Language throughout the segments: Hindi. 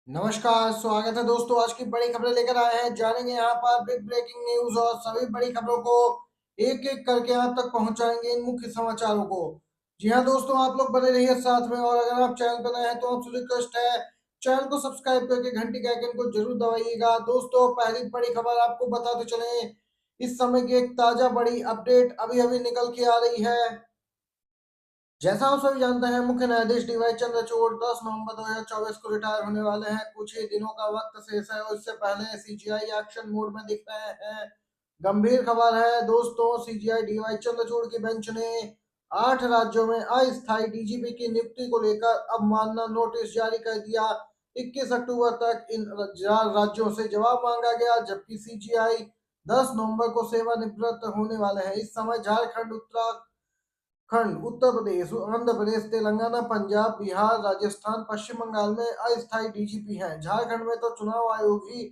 नमस्कार, स्वागत है दोस्तों। आज की बड़ी खबरें लेकर आए हैं। जानेंगे यहाँ पर बिग ब्रेकिंग न्यूज और सभी बड़ी खबरों को एक एक करके आप तक पहुंचाएंगे इन मुख्य समाचारों को। जी हाँ दोस्तों, आप लोग बने रहिए साथ में। और अगर आप चैनल पर नए हैं तो आपसे रिक्वेस्ट है, चैनल को सब्सक्राइब करके घंटी के आइकन को जरूर दबाइएगा। दोस्तों, पहली बड़ी खबर आपको बताते चले, इस समय की एक ताजा बड़ी अपडेट अभी अभी निकल के आ रही है। जैसा आप सभी जानते हैं, मुख्य न्यायाधीश डीवाई चंद्रचूड़ 10 नवंबर 2024 को रिटायर होने वाले हैं। कुछ ही दिनों का वक्त शेष है और इससे पहले सीजीआई एक्शन मोड में दिख रहे हैं। गंभीर खबर है दोस्तों, सीजीआई डीवाई चंद्रचूड़ की बेंच ने 8 राज्यों में अस्थायी डीजीपी की नियुक्ति को लेकर अवमानना नोटिस जारी कर दिया। 21 अक्टूबर तक इन राज्यों से जवाब मांगा गया, जबकि सीजीआई 10 नवंबर को सेवानिवृत्त होने वाले हैं। इस समय झारखंड, खंड, उत्तर प्रदेश, आंध्र प्रदेश, तेलंगाना, पंजाब, बिहार, राजस्थान, पश्चिम बंगाल में अस्थायी डीजीपी हैं। झारखंड में तो चुनाव आयोग ही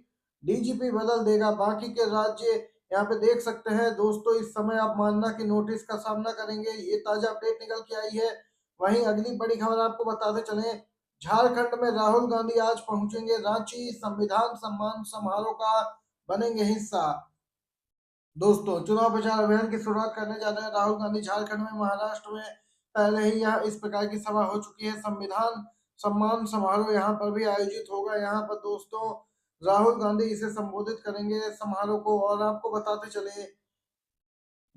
डीजीपी बदल देगा, बाकी के राज्य यहाँ पे देख सकते हैं दोस्तों, इस समय आप मानना की नोटिस का सामना करेंगे। ये ताजा अपडेट निकल के आई है। वहीं अगली बड़ी खबर आपको बताते चले, झारखंड में राहुल गांधी आज पहुंचेंगे रांची, संविधान सम्मान समारोह का बनेंगे हिस्सा। दोस्तों, चुनाव प्रचार अभियान की शुरुआत करने जा रहे हैं राहुल गांधी। झारखंड में, महाराष्ट्र में पहले ही यहाँ इस प्रकार की सभा हो चुकी है। संविधान सम्मान समारोह यहाँ पर भी आयोजित होगा। यहाँ पर दोस्तों राहुल गांधी इसे संबोधित करेंगे समारोह को। और आपको बताते चले,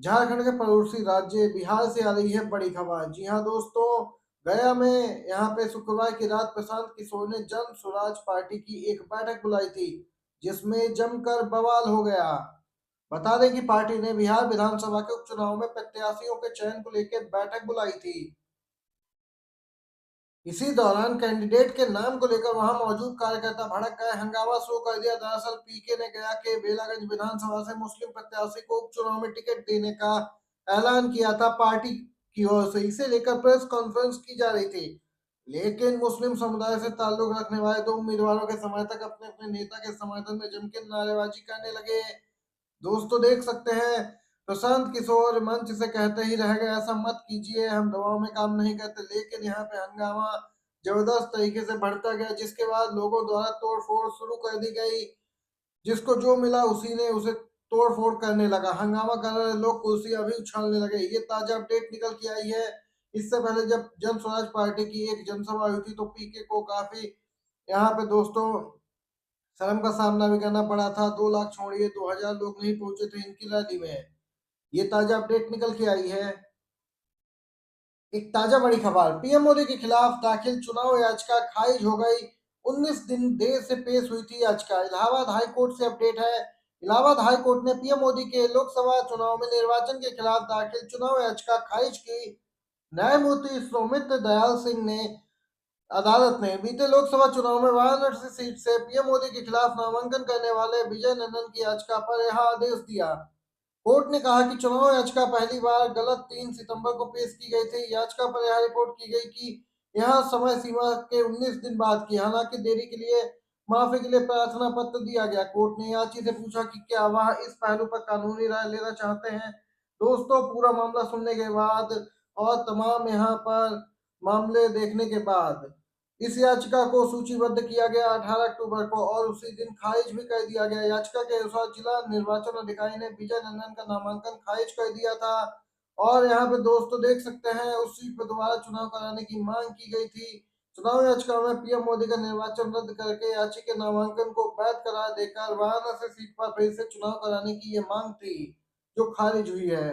झारखंड के पड़ोसी राज्य बिहार से आ रही है बड़ी खबर। जी हाँ दोस्तों, गया में यहाँ पे शुक्रवार की रात प्रशांत किशोर ने जन स्वराज पार्टी की एक बैठक बुलाई थी, जिसमें जमकर बवाल हो गया। बता दें कि पार्टी ने बिहार विधानसभा के उपचुनाव में प्रत्याशियों के चयन को लेकर बैठक बुलाई थी। इसी दौरान कैंडिडेट के नाम को लेकर वहां मौजूद कार्यकर्ता भड़क गए, हंगामा शुरू कर दिया। दरअसल पीके ने गया के बेलागंज विधानसभा से मुस्लिम प्रत्याशी को उपचुनाव में टिकट देने का ऐलान किया था पार्टी की ओर से। इसे लेकर प्रेस कॉन्फ्रेंस की जा रही थी, लेकिन मुस्लिम समुदाय से ताल्लुक रखने वाले दो उम्मीदवारों के समर्थक अपने अपने नेता के समर्थन में जमकर नारेबाजी करने लगे। दोस्तों देख सकते हैं, प्रशांत किशोर मंच से कहते ही रह गए, ऐसा मत कीजिए, हम दबाव में काम नहीं करते। लेकिन यहाँ पे हंगामा जबरदस्त तरीके से बढ़ता गया, जिसके बाद लोगों द्वारा तोड़फोड़ शुरू कर दी गई। जिसको जो मिला उसी ने उसे तोड़फोड़ करने लगा। हंगामा कर रहे लोग कुर्सियां भी उछालने लगे। ये ताजा अपडेट निकल के आई है। इससे पहले जब जन स्वराज पार्टी की एक जनसभा हुई थी तो पीके को काफी यहाँ पे दोस्तों शर्म का सामना भी करना पड़ा था। 2 लाख छोड़िए, 2000 लोग नहीं पहुंचे थे इनकी रैली में। ये ताजा अपडेट निकल के आई है। एक ताजा बड़ी खबर, पीएम मोदी के खिलाफ दाखिल चुनाव याचिका खारिज हो गई। 19 दिन देर से पेश हुई थी याचिका। इलाहाबाद हाई कोर्ट से अपडेट है। इलाहाबाद हाई कोर्ट ने पीएम मोदी के लोकसभा चुनाव में निर्वाचन के खिलाफ दाखिल चुनाव याचिका खारिज की। न्यायमूर्ति सौमित्र दयाल सिंह ने अदालत ने बीते लोकसभा चुनाव में वाराणसी सीट से पीएम मोदी के खिलाफ नामांकन करने वाले विजय नंदन की याचिका पर यह आदेश दिया। कोर्ट ने कहा कि चुनाव याचिका पहली बार गलत 3 सितंबर को पेश की गई थी। याचिका पर यह रिपोर्ट की गई कि यह समय सीमा के 19 दिन बाद की। हालांकि देरी के लिए माफी के लिए प्रार्थना पत्र दिया गया। कोर्ट ने याची से पूछा कि क्या वह इस पहलू पर कानूनी राय लेना चाहते हैं। दोस्तों, पूरा मामला सुनने के बाद और तमाम यहाँ पर मामले देखने के बाद इस याचिका को सूचीबद्ध किया गया 18 अक्टूबर को और उसी दिन खारिज भी कर दिया गया। याचिका के अनुसार जिला निर्वाचन अधिकारी ने विजय नंदन का नामांकन खारिज कर दिया था। और यहाँ पे दोस्तों देख सकते हैं, उस सीट पर दोबारा चुनाव कराने की मांग की गई थी। चुनाव याचिका में पीएम मोदी का निर्वाचन रद्द करके याची के नामांकन को वैध करार देकर वाराणसी सीट पर फिर से चुनाव कराने की ये मांग थी, जो खारिज हुई है।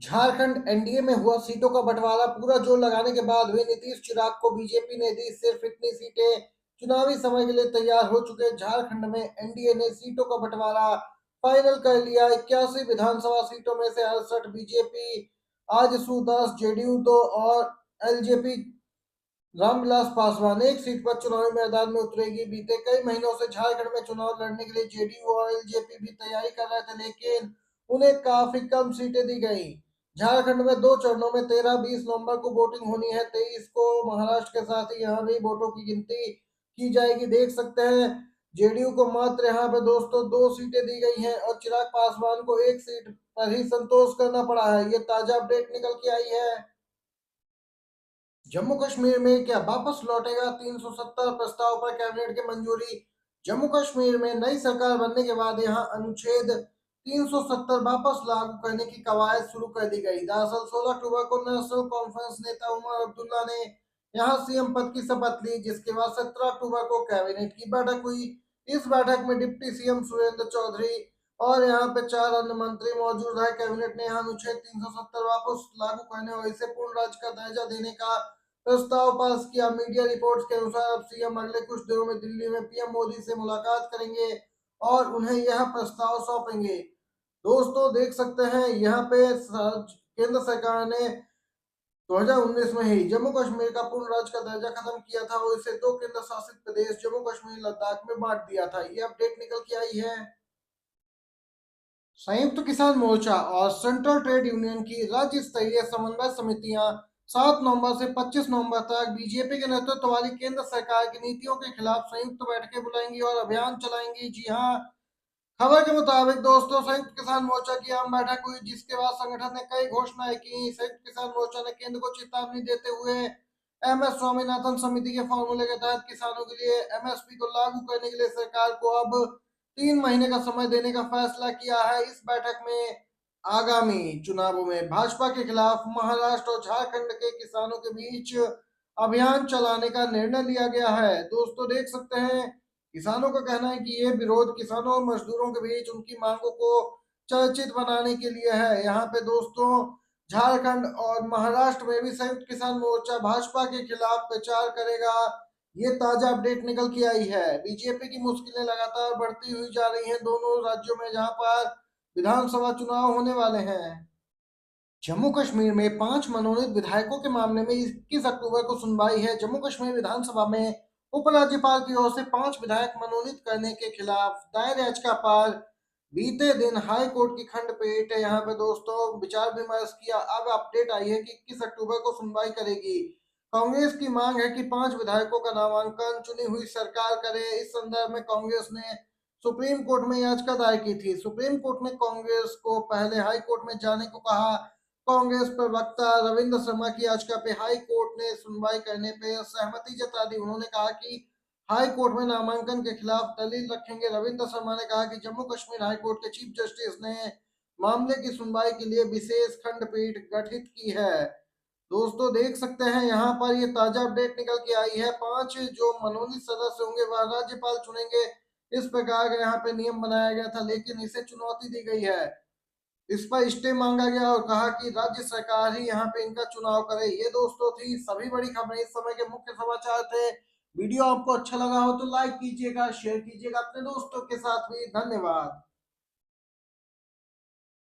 झारखंड एनडीए में हुआ सीटों का बंटवारा, पूरा जोर लगाने के बाद भी नीतीश चिराग को बीजेपी ने दी सिर्फ इतनी सीटें। चुनावी समय के लिए तैयार हो चुके झारखंड में एनडीए ने सीटों का बंटवारा फाइनल कर लिया। 81 विधानसभा सीटों में से 68 बीजेपी, आजसू 10, जेडीयू 2 और एलजेपी रामविलास पासवान एक सीट पर चुनावी मैदान में उतरेगी। बीते कई महीनों से झारखंड में चुनाव लड़ने के लिए जेडीयू और एलजेपी भी तैयारी कर रहे थे, लेकिन उन्हें काफी कम सीटें दी गई। झारखंड में 2 चरणों में 13-20 नवंबर को वोटिंग होनी है। 23 को महाराष्ट्र के साथ ही यहाँ भी वोटों की गिनती की जाएगी। देख सकते हैं, जेडीयू को मात्र यहाँ पे दोस्तों 2 सीटें दी गई हैं और चिराग पासवान को 1 सीट पर ही संतोष करना पड़ा है। ये ताजा अपडेट निकल के आई है। जम्मू कश्मीर में क्या वापस लौटेगा 370 प्रस्ताव पर कैबिनेट की मंजूरी। जम्मू कश्मीर में नई सरकार बनने के बाद यहां अनुच्छेद 370 वापस लागू करने की कवायद शुरू कर दी गई। दरअसल 16 अक्टूबर को नेशनल कॉन्फ्रेंस नेता उमर अब्दुल्ला ने यहां सीएम पद की शपथ ली, जिसके बाद 17 अक्टूबर को कैबिनेट की बैठक हुई। इस बैठक में डिप्टी सीएम सुरेंद्र चौधरी और यहाँ पे 4 अन्य मंत्री मौजूद रहे। कैबिनेट ने यहाँ अनुच्छेद 370 वापस लागू करने और इसे पूर्ण राज्य का दर्जा देने का प्रस्ताव पास किया। मीडिया रिपोर्ट्स के अनुसार अब सीएम अगले कुछ दिनों में दिल्ली में पीएम मोदी से मुलाकात करेंगे और उन्हें यह प्रस्ताव सौंपेंगे। दोस्तों देख सकते हैं यहाँ पे केंद्र सरकार ने 2019 में ही जम्मू कश्मीर का पूर्ण राज्य का दर्जा खत्म किया था और इसे 2 केंद्र शासित प्रदेश जम्मू कश्मीर लद्दाख में बांट दिया था। ये अपडेट निकल के आई है। संयुक्त किसान मोर्चा और सेंट्रल ट्रेड यूनियन की राज्य स्तरीय समन्वय समितियां 7 नवंबर से 25 नवंबर तक बीजेपी के नेतृत्व वाली केंद्र सरकार की नीतियों के खिलाफ संयुक्त बैठकें बुलाएंगी और अभियान चलाएंगी। जी हां, खबर के मुताबिक दोस्तों संयुक्त किसान मोर्चा की आम बैठक हुई, जिसके बाद संगठन ने कई घोषणाएं की। संयुक्त किसान मोर्चा ने केंद्र को चेतावनी देते हुए एमएस स्वामीनाथन समिति के फॉर्मूले के तहत किसानों के लिए एमएसपी को लागू करने के लिए सरकार को अब 3 महीने का समय देने का फैसला किया है। इस बैठक में आगामी चुनावों में भाजपा के खिलाफ महाराष्ट्र और झारखंड के किसानों के बीच अभियान चलाने का निर्णय लिया गया है। दोस्तों देख सकते हैं, किसानों का कहना है कि ये विरोध किसानों और मजदूरों के बीच उनकी मांगों को चर्चित बनाने के लिए है। यहाँ पे दोस्तों झारखंड और महाराष्ट्र में भी संयुक्त किसान मोर्चा भाजपा के खिलाफ प्रचार करेगा। ये ताजा अपडेट निकल के आई है। बीजेपी की मुश्किलें लगातार बढ़ती हुई जा रही हैं दोनों राज्यों में, जहां पर विधानसभा चुनाव होने वाले हैं। जम्मू कश्मीर में 5 मनोनीत विधायकों के मामले में 21 अक्टूबर को सुनवाई है। जम्मू कश्मीर विधानसभा में उपराज्यपाल की ओर से 5 विधायक मनोनीत करने के खिलाफ दायर याचिका पर बीते दिन हाई कोर्ट की खंडपीठ यहाँ पे दोस्तों विचार विमर्श किया। अब अपडेट आई है कि 21 अक्टूबर को सुनवाई करेगी। कांग्रेस की मांग है कि 5 विधायकों का नामांकन चुनी हुई सरकार करे। इस संदर्भ में कांग्रेस ने सुप्रीम कोर्ट में याचिका दायर की थी। सुप्रीम कोर्ट ने कांग्रेस को पहले हाई कोर्ट में जाने को कहा। कांग्रेस प्रवक्ता रविंद्र शर्मा की याचिका पे हाई कोर्ट ने सुनवाई करने पे सहमति जता दी। उन्होंने कहा कि हाई कोर्ट में नामांकन के खिलाफ दलील रखेंगे। रविंद्र शर्मा ने कहा कि जम्मू कश्मीर हाई कोर्ट के चीफ जस्टिस ने मामले की सुनवाई के लिए विशेष खंडपीठ गठित की है। दोस्तों देख सकते हैं यहाँ पर ये ताजा अपडेट निकल के आई है। 5 जो मनोनीत सदस्य होंगे वह राज्यपाल चुनेंगे। इस प्रकार का यहाँ पे नियम बनाया गया था, लेकिन इसे चुनौती दी गई है। इस पर स्टे मांगा गया और कहा कि राज्य सरकार ही यहाँ पे इनका चुनाव करे। ये दोस्तों थी सभी बड़ी खबरें, इस समय के मुख्य समाचार थे। वीडियो आपको अच्छा लगा हो तो लाइक कीजिएगा, शेयर कीजिएगा अपने दोस्तों के साथ भी। धन्यवाद।